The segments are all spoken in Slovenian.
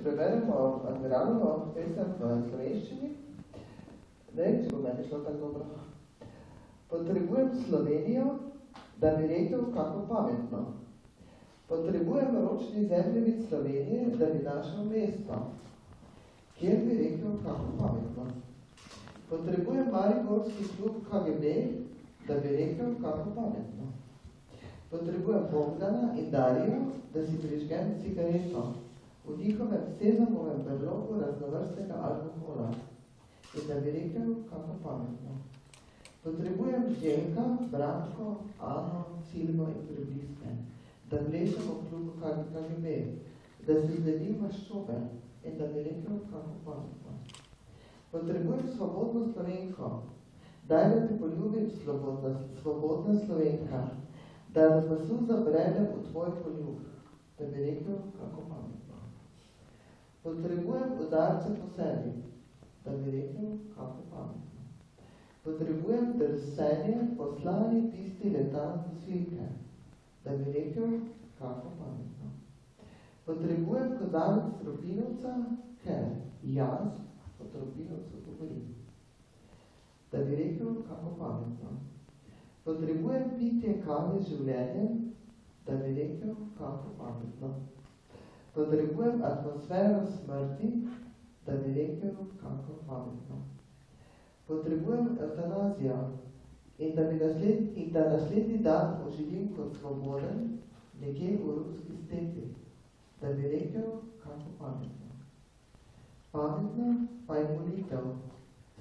preberemo Admiralovo pesem v slovenščini. Ne vem, če bo meni šlo tako dobro. Potrebujem Slovenijo, da bi rekel kako pametno. Potrebujem ročni zemljevid Slovenije, da bi našel mesto, kjer bi rekel kako pametno. Potrebujem mariborski klub KGB, da bi rekel kako pametno. Potrebujem Bogdana in Darijo, da si prižgem cigareto v njihovem sezamovem brlogu raznovrstnega alkohola in da bi rekel kako pametno. Potrebujem Željka, Branko, Ano, Silvo in Prebliske, da plešemo v klubu KGB, da se zledim maščobe in da bi rekel kako pametno. Potrebujem svobodno Slovenko, daj da te poljubim svobodna Slovenka, da z nosu zabredem v tvoj poljub, da bi rekel kako pametno. Potrebujem udarce po sebi, da bi rekel kako pametno. Potrebujem drsenje poslani tisti letan posilke, da bi rekel kako pametno. Potrebujem kozarec Tropinovca, ker jaz o Tropinovcu govorim, da bi rekel kako pametno. Potrebujem pitje kave z življenjem, da bi rekel kako pametno. Potrebujem atmosfero smrti, da bi rekel kako pametno. Potrebujem eutanazijo in da naslednji dan oživim kot svoboden nekje v ruski stepi, da bi rekel kako pametno. Pametno pa je molitev,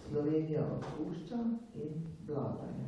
Slovenija odpušča in vladanje.